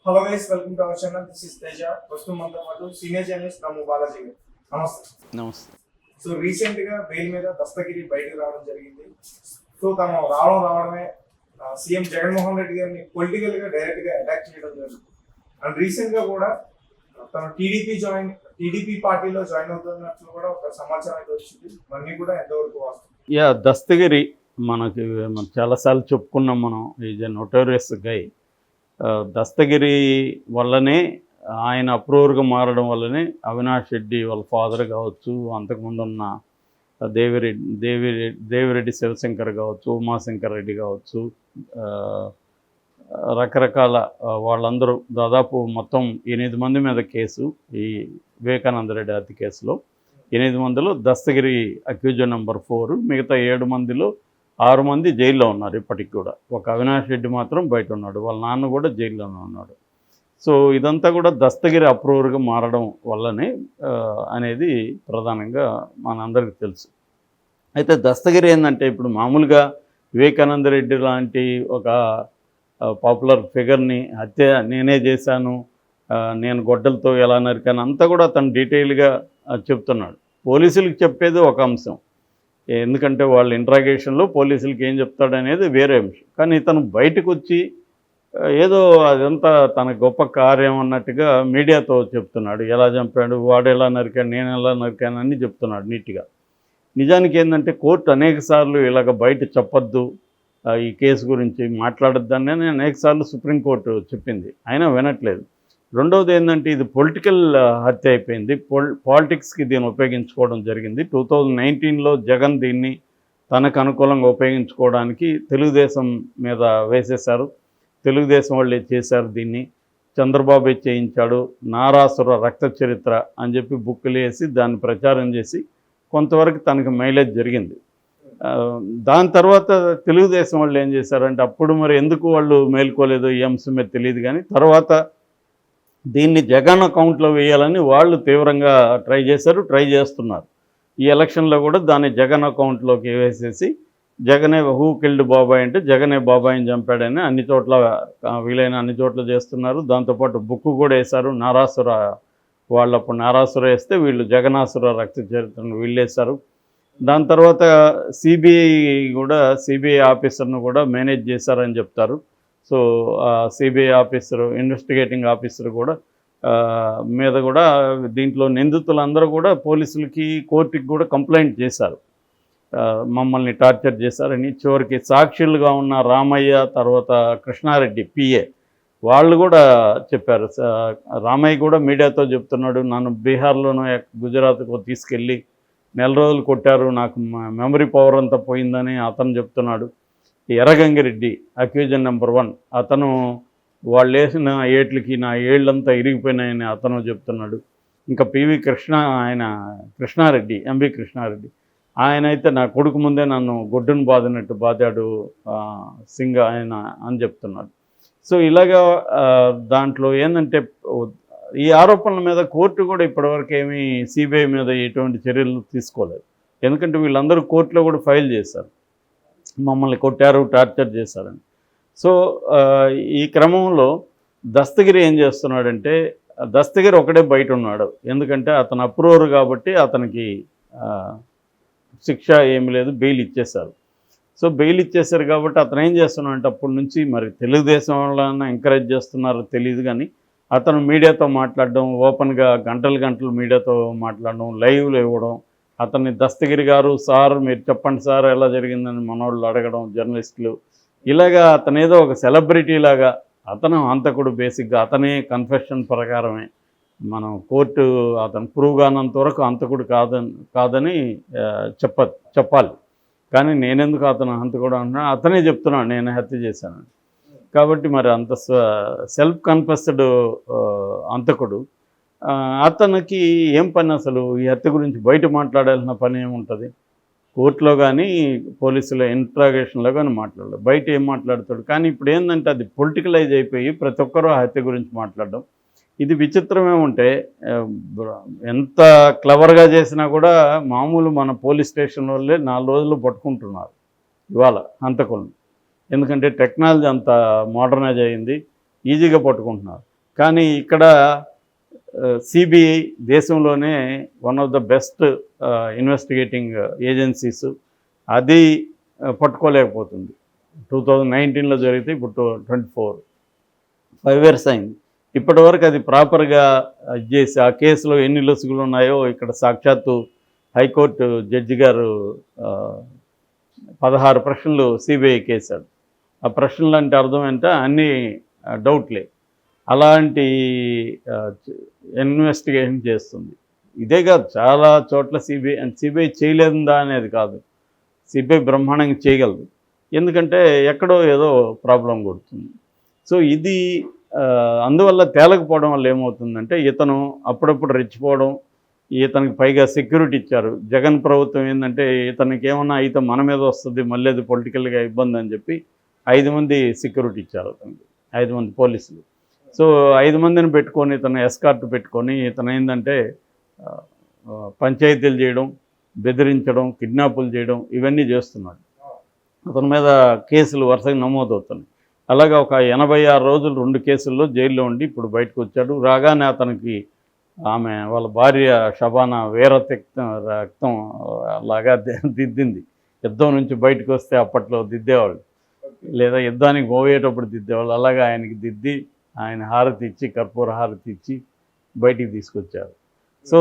Hello guys, welcome to our channel. This is Teja. ప్రస్తుతం మనతో పాటు సీనియర్ జర్నలిస్ట్ రాము బాలాజీ గారు. నమస్తే. నమస్తే. సో రీసెంట్ గా బెయిల్ మీద దస్తగిరి బయటకు రావడం జరిగింది. సో తను రావడమే సీఎం జగన్మోహన్ రెడ్డి గారిని పొలిటికల్ గా డైరెక్ట్ గా అటాక్ చేయడం జరిగింది. అండ్ రీసెంట్ గా కూడా తను టీడీపీ పార్టీలో జాయిన్ అవుతున్నట్లు కూడా ఒక సమాచారం అయితే వచ్చింది. ఇవన్నీ కూడా ఎంతవరకు వస్తుంది? దస్తగిరి మనకి చాలాసార్లు చెప్పుకున్నాం మనం. ఈజ్ ఎ నోటోరియస్ గై. దస్తగిరి వల్లనే ఆయన అప్రూవర్గా మారడం వల్లనే అవినాష్ రెడ్డి వాళ్ళ ఫాదర్ కావచ్చు, అంతకుముందు ఉన్న దేవిరెడ్డి శివశంకర్ కావచ్చు, ఉమాశంకర్ రెడ్డి కావచ్చు, రకరకాల వాళ్ళందరూ దాదాపు మొత్తం 8 మంది మీద కేసు. ఈ వివేకానంద రెడ్డి హత్య కేసులో 8 మందిలో దస్తగిరి అక్యూజన్ నెంబర్ 4. మిగతా 7 మందిలో 6 మంది జైల్లో ఉన్నారు ఇప్పటికి కూడా. ఒక అవినాష్ రెడ్డి మాత్రం బయట ఉన్నాడు. వాళ్ళ నాన్న కూడా జైల్లోనే ఉన్నాడు. సో ఇదంతా కూడా దస్తగిరి అప్రూవర్గా మారడం వల్లనే అనేది ప్రధానంగా మనందరికీ తెలుసు. అయితే దస్తగిరి ఏంటంటే ఇప్పుడు మామూలుగా వివేకానంద రెడ్డి లాంటి ఒక పాపులర్ ఫిగర్ని హత్య నేనే చేశాను, నేను గొడ్డలతో ఎలా నరికాను అంతా కూడా తను డీటెయిల్గా చెప్తున్నాడు. పోలీసులకు చెప్పేది ఒక అంశం, ఎందుకంటే వాళ్ళ ఇంట్రాగేషన్లో పోలీసులకి ఏం చెప్తాడనేది వేరే అంశం. కానీ ఇతను బయటకు వచ్చి ఏదో అదంతా తన గొప్ప కార్యం అన్నట్టుగా మీడియాతో చెప్తున్నాడు. ఎలా చంపాడు, వాడు ఎలా నరికాడు, నేను ఎలా నరికాను అని చెప్తున్నాడు నీట్గా. నిజానికి ఏంటంటే కోర్టు అనేకసార్లు ఇలాగ బయట చెప్పొద్దు, ఈ కేసు గురించి మాట్లాడొద్దని అనేకసార్లు సుప్రీంకోర్టు చెప్పింది, అయినా వినట్లేదు. రెండవది ఏంటంటే ఇది పొలిటికల్ హత్య అయిపోయింది. పాలిటిక్స్కి దీన్ని ఉపయోగించుకోవడం జరిగింది. 2019లో జగన్ దీన్ని తనకు అనుకూలంగా ఉపయోగించుకోవడానికి తెలుగుదేశం మీద వేసేశారు. తెలుగుదేశం వాళ్ళే చేశారు దీన్ని. చంద్రబాబు చేయించాడు. నారాసుర రక్త చరిత్ర అని చెప్పి బుక్కులు వేసి దాన్ని ప్రచారం చేసి కొంతవరకు తనకు మైలేజ్ జరిగింది. దాని తర్వాత తెలుగుదేశం వాళ్ళు ఏం చేశారంటే అప్పుడు మరి ఎందుకు వాళ్ళు మేల్కోలేదు ఈ అంశం మీద తెలియదు, కానీ తర్వాత దీన్ని జగన్ అకౌంట్లో వేయాలని వాళ్ళు తీవ్రంగా ట్రై చేస్తున్నారు. ఈ ఎలక్షన్లో కూడా దాన్ని జగన్ అకౌంట్లోకి వేసేసి జగనే హూ కిల్డ్ బాబాయ్ అంటే జగనే బాబాయిని చంపాడని అన్ని చోట్ల వీలైన అన్ని చోట్ల చేస్తున్నారు. దాంతోపాటు బుక్కు కూడా వేశారు. నారాసుర వాళ్ళప్పుడు నారాసుర వేస్తే వీళ్ళు జగనాసుర రక్త చరిత్రను వీళ్ళు వేశారు. దాని తర్వాత సిబిఐ ఆఫీసర్ను కూడా మేనేజ్ చేశారని చెప్తారు. So CBI officer, investigating officer కూడా మీద కూడా దీంట్లో నిందితులందరూ కూడా పోలీసులకి, కోర్టుకి కూడా కంప్లైంట్ చేశారు, మమ్మల్ని టార్చర్ చేశారని. చివరికి సాక్షులుగా ఉన్న రామయ్య, తర్వాత కృష్ణారెడ్డి పిఏ వాళ్ళు కూడా చెప్పారు. రామయ్య కూడా మీడియాతో చెప్తున్నాడు, నన్ను బీహార్లోనూ గుజరాత్కు తీసుకెళ్ళి 4 రోజులు కొట్టారు, నాకు మెమరీ పవర్ అంతా పోయిందని అతను చెప్తున్నాడు. ఎర్రగంగిరెడ్డి అక్యూజన్ నెంబర్ 1, అతను వాళ్ళు వేసిన ఏట్లకి నా ఏళ్ళంతా ఇరిగిపోయినాయని అతను చెప్తున్నాడు. ఇంకా కృష్ణారెడ్డి, ఎంవి కృష్ణారెడ్డి, ఆయన అయితే నా కొడుకు ముందే నన్ను గొడ్డును బాదినట్టు బాదాడు సింగ్ ఆయన అని చెప్తున్నాడు. సో ఇలాగా దాంట్లో ఏంటంటే ఈ ఆరోపణల మీద కోర్టు కూడా ఇప్పటివరకు ఏమీ సిబిఐ మీద ఎటువంటి చర్యలు తీసుకోలేదు. ఎందుకంటే వీళ్ళందరూ కోర్టులో కూడా ఫైల్ చేశారు, మమ్మల్ని కొట్టారు, టార్చర్ చేశారని. సో ఈ క్రమంలో దస్తగిరి ఏం చేస్తున్నాడంటే, దస్తగిరి ఒకడే బయట ఉన్నాడు. ఎందుకంటే అతను అప్రూవర్ కాబట్టి అతనికి శిక్ష ఏమి లేదు, బెయిల్ ఇచ్చేశారు. సో బెయిల్ ఇచ్చేశారు కాబట్టి అతను ఏం చేస్తున్నాడంటే అప్పటి నుంచి మరి తెలుగుదేశం వాళ్ళని ఎంకరేజ్ చేస్తున్నారో తెలియదు, కానీ అతను మీడియాతో మాట్లాడడం, ఓపెన్గా గంటలు మీడియాతో మాట్లాడడం, లైవ్లో ఇవ్వడం, అతన్ని దస్తగిరి గారు సార్ మీరు చెప్పండి సార్ ఎలా జరిగిందని మనోళ్ళు అడగడం, జర్నలిస్టులు. ఇలాగా అతను ఏదో ఒక సెలబ్రిటీ లాగా, అతను హంతకుడు బేసిక్గా, అతనే కన్ఫెషన్ ప్రకారమే మనం కోర్టు అతను ప్రూవ్ కానంత వరకు హంతకుడు కాదని చెప్పాలి. కానీ నేనెందుకు అతను హంతకుడు అంటున్నాను, అతనే చెప్తున్నాను నేను హత్య చేశాను. కాబట్టి మరి అంత సెల్ఫ్ కన్ఫెస్డ్ హంతకుడు అతనికి ఏం పని అసలు? ఈ హత్య గురించి బయట మాట్లాడాల్సిన పని ఏముంటుంది? కోర్టులో కానీ పోలీసుల ఇంట్రాగేషన్లో కానీ మాట్లాడలేదు, బయట ఏం మాట్లాడతాడు? కానీ ఇప్పుడు ఏంటంటే అది పొలిటికలైజ్ అయిపోయి ప్రతి ఒక్కరూ హత్య గురించి మాట్లాడడం. ఇది విచిత్రమేముంటే ఎంత క్లవర్గా చేసినా కూడా మామూలు మన పోలీస్ స్టేషన్ వాళ్ళే 4 రోజులు పట్టుకుంటున్నారు ఇవాళ హంతకులను. ఎందుకంటే టెక్నాలజీ అంత మోడర్నైజ్ అయింది, ఈజీగా పట్టుకుంటున్నారు. కానీ ఇక్కడ సిబిఐ దేశంలోనే one of the best investigating agencies, అది పట్టుకోలేకపోతుంది. 2019లో జరిగితే ఇప్పుడు 5 years అయింది. ఇప్పటివరకు అది ప్రాపర్గా చేసి ఆ కేసులో ఎన్ని లొసుగులు ఉన్నాయో ఇక్కడ సాక్షాత్తు హైకోర్టు జడ్జి గారు 16 ప్రశ్నలు సిబిఐకి వేశాడు. ఆ ప్రశ్నలు అంటే అర్థం ఏంటంటే అన్నీ డౌట్లే. అలాంటి ఇన్వెస్టిగేషన్ చేస్తుంది. ఇదే కాదు, చాలా చోట్ల సిబిఐ చేయలేదా అనేది కాదు, సిబిఐ బ్రహ్మాండంగా చేయగలదు. ఎందుకంటే ఎక్కడో ఏదో ప్రాబ్లం కొడుతుంది. సో ఇది అందువల్ల తేలకపోవడం వల్ల ఏమవుతుందంటే ఇతను అప్పుడప్పుడు రెచ్చిపోవడం, ఇతనికి పైగా సెక్యూరిటీ ఇచ్చారు. జగన్ ప్రభుత్వం ఏంటంటే ఇతనికి ఏమన్నా అయితే మన మీద వస్తుంది, మళ్ళీ అది పొలిటికల్గా ఇబ్బంది అని చెప్పి 5 మంది సెక్యూరిటీ ఇచ్చారు అతనికి, 5 మంది పోలీసులు. సో 5 మందిని పెట్టుకొని ఇతను ఎస్కార్ట్ పెట్టుకొని ఇతను ఏంటంటే పంచాయతీలు చేయడం, బెదిరించడం, కిడ్నాపులు చేయడం ఇవన్నీ చేస్తున్నాడు. అతని మీద కేసులు వరుసగా నమోదవుతున్నాయి. అలాగా ఒక 86 రోజులు 2 కేసుల్లో జైల్లో ఉండి ఇప్పుడు బయటకు వచ్చాడు. రాగానే అతనికి ఆమె వాళ్ళ భార్య షబానా రక్తం లాగా దిద్దింది. యుద్ధం నుంచి బయటకు వస్తే అప్పట్లో దిద్దేవాళ్ళు, లేదా యుద్ధానికి పోయేటప్పుడు దిద్దేవాళ్ళు. అలాగా ఆయనకి దిద్ది ఆయన హారతి ఇచ్చి, కర్పూర హారతి ఇచ్చి బయటికి తీసుకొచ్చారు. సో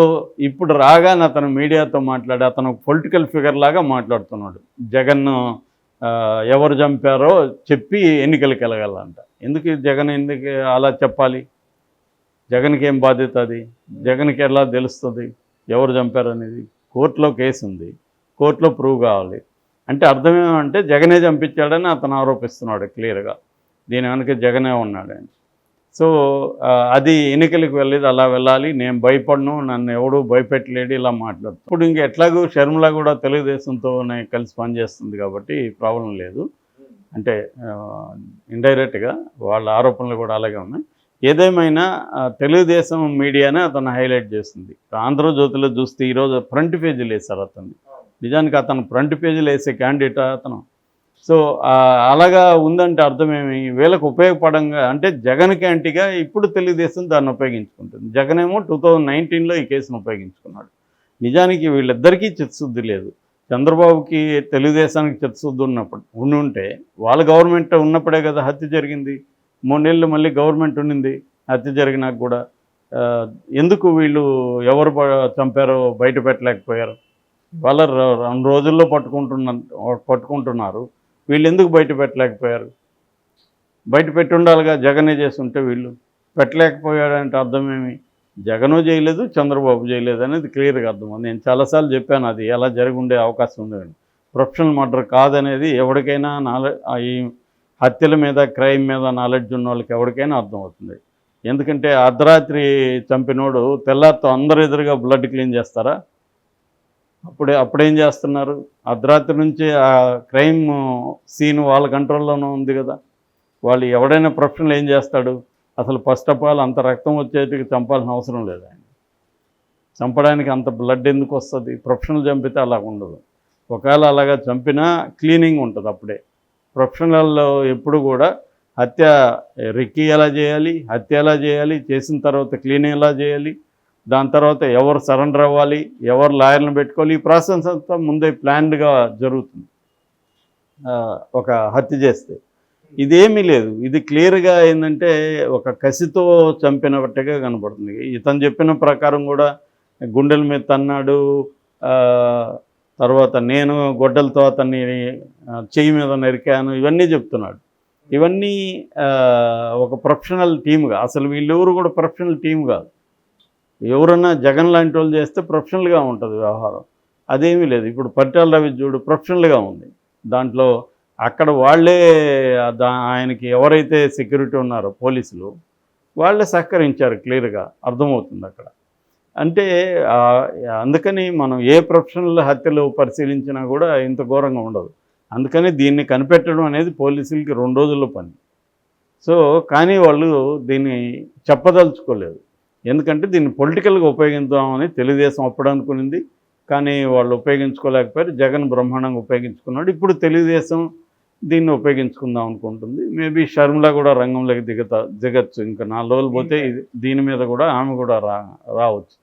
ఇప్పుడు రాగానే అతను మీడియాతో మాట్లాడి అతను పొలిటికల్ ఫిగర్ లాగా మాట్లాడుతున్నాడు. జగన్ను ఎవరు చంపారో చెప్పి ఎన్నికలకు వెళ్ళగలంట. ఎందుకు అలా చెప్పాలి? జగన్కి ఏం బాధ్యత? అది జగన్కి ఎలా తెలుస్తుంది ఎవరు చంపారనేది? కోర్టులో కేసు ఉంది, కోర్టులో ప్రూవ్ కావాలి. అంటే అర్థం ఏమంటే జగనే చంపించాడని అతను ఆరోపిస్తున్నాడు క్లియర్గా. దీని వెనక జగనే ఉన్నాడని. సో అది ఎన్నికలకు వెళ్ళేది అలా వెళ్ళాలి, నేను భయపడను, నన్ను ఎవడూ భయపెట్టలేడు ఇలా మాట్లాడుతుంది. ఇప్పుడు ఇంక ఎట్లాగూ షర్మిల కూడా తెలుగుదేశంతోనే కలిసి పనిచేస్తుంది కాబట్టి ప్రాబ్లం లేదు. అంటే ఇండైరెక్ట్గా వాళ్ళ ఆరోపణలు కూడా అలాగే ఉన్నాయి. ఏదేమైనా తెలుగుదేశం మీడియానే అతను హైలైట్ చేస్తుంది. ఆంధ్రజ్యోతిలో చూస్తే ఈరోజు ఫ్రంట్ పేజీలు వేశారు అతన్ని. నిజానికి అతను ఫ్రంట్ పేజీలు వేసే క్యాండిడేట్ అతను. సో అలాగా ఉందంటే అర్థమేమి? వీళ్ళకు ఉపయోగపడంగా అంటే జగన్కి యాంటీగా ఇప్పుడు తెలుగుదేశం దాన్ని ఉపయోగించుకుంటుంది. జగన్ ఏమో 2019లో ఈ కేసును ఉపయోగించుకున్నాడు. నిజానికి వీళ్ళిద్దరికీ చిత్తశుద్ధి లేదు. చంద్రబాబుకి తెలుగుదేశానికి చిత్తశుద్ధి ఉండుంటే వాళ్ళ గవర్నమెంట్ ఉన్నప్పుడే కదా హత్య జరిగింది. 3 నెలలు మళ్ళీ గవర్నమెంట్ ఉండింది హత్య జరిగినాక కూడా. ఎందుకు వీళ్ళు ఎవరు చంపారో బయట పెట్టలేకపోయారు? వాళ్ళ 2 రోజుల్లో పట్టుకుంటున్నారు. వీళ్ళు ఎందుకు బయట పెట్టలేకపోయారు? బయట పెట్టి ఉండాలిగా, జగనే చేస్తుంటే. వీళ్ళు పెట్టలేకపోయాడంటే అర్థమేమి? జగను చేయలేదు, చంద్రబాబు చేయలేదు అనేది క్లియర్గా అర్థం. నేను చాలాసార్లు చెప్పాను అది ఎలా జరిగి ఉండే అవకాశం ఉంది. ప్రొఫెషనల్ మర్డర్ కాదనేది ఎవరికైనా ఈ హత్యల మీద, క్రైమ్ మీద నాలెడ్జ్ ఉన్న వాళ్ళకి ఎవరికైనా అర్థమవుతుంది. ఎందుకంటే అర్ధరాత్రి చంపినోడు తెల్లారితో అందరు ఎదురుగా బ్లడ్ క్లీన్ చేస్తారా? అప్పుడేం చేస్తున్నారు? అర్ధరాత్రి నుంచి ఆ క్రైమ్ సీన్ వాళ్ళ కంట్రోల్లోనే ఉంది కదా. వాళ్ళు ఎవడైనా ప్రొఫెషనల్ ఏం చేస్తాడు? అసలు ఫస్ట్ ఆఫ్ ఆల్ అంత రక్తం వచ్చేటికి చంపాల్సిన అవసరం లేదు. ఆయన చంపడానికి అంత బ్లడ్ ఎందుకు వస్తుంది? ప్రొఫెషనల్ చంపితే అలా ఉండదు. ఒకవేళ అలాగా చంపినా క్లీనింగ్ ఉంటుంది అప్పుడే. ప్రొఫెషనల్లో ఎప్పుడు కూడా హత్య రెక్కి ఎలా చేయాలి, హత్య ఎలా చేయాలి, చేసిన తర్వాత క్లీనింగ్ ఎలా చేయాలి, దాని తర్వాత ఎవరు సరెండర్ అవ్వాలి, ఎవరు లాయర్లను పెట్టుకోవాలి, ఈ ప్రాసెస్ అంతా ముందే ప్లాన్డ్గా జరుగుతుంది ఒక హత్య చేస్తే. ఇదేమీ లేదు. ఇది క్లియర్గా ఏంటంటే ఒక కసితో చంపినట్టుగా కనపడుతుంది. ఇతను చెప్పిన ప్రకారం కూడా గుండెల మీద తన్నాడు, తర్వాత నేను గొడ్డలతో అతన్ని చెయ్యి మీద నరికాను, ఇవన్నీ చెప్తున్నాడు. ఇవన్నీ ఒక ప్రొఫెషనల్ టీమ్గా, అసలు వీళ్ళెవరు కూడా ప్రొఫెషనల్ టీమ్ కాదు. ఎవరన్నా జగన్ లాంటి వాళ్ళు చేస్తే ప్రొఫెషనల్గా ఉంటుంది వ్యవహారం. అదేమీ లేదు. ఇప్పుడు పరిటాల రవి చూడు ప్రొఫెషనల్గా ఉంది. దాంట్లో అక్కడ వాళ్ళే ఆయనకి ఎవరైతే సెక్యూరిటీ ఉన్నారో పోలీసులు వాళ్ళే సహకరించారు, క్లియర్గా అర్థమవుతుంది అక్కడ. అంటే అందుకని మనం ఏ ప్రొఫెషనల్ హత్యలు పరిశీలించినా కూడా ఇంత ఘోరంగా ఉండదు. అందుకని దీన్ని కనిపెట్టడం అనేది పోలీసులకి 2 రోజుల్లో పని. సో కానీ వాళ్ళు దీన్ని చెప్పదలుచుకోలేదు. ఎందుకంటే దీన్ని పొలిటికల్గా ఉపయోగిద్దామని తెలుగుదేశం అప్పుడు అనుకునింది, కానీ వాళ్ళు ఉపయోగించుకోలేకపోయారు. జగన్ బ్రహ్మాండంగా ఉపయోగించుకున్నాడు. ఇప్పుడు తెలుగుదేశం దీన్ని ఉపయోగించుకుందాం అనుకుంటుంది. మేబీ షర్మిల కూడా రంగంలోకి దిగచ్చు. ఇంకా 4 రోజులు పోతే దీని మీద కూడా ఆమె కూడా రావచ్చు.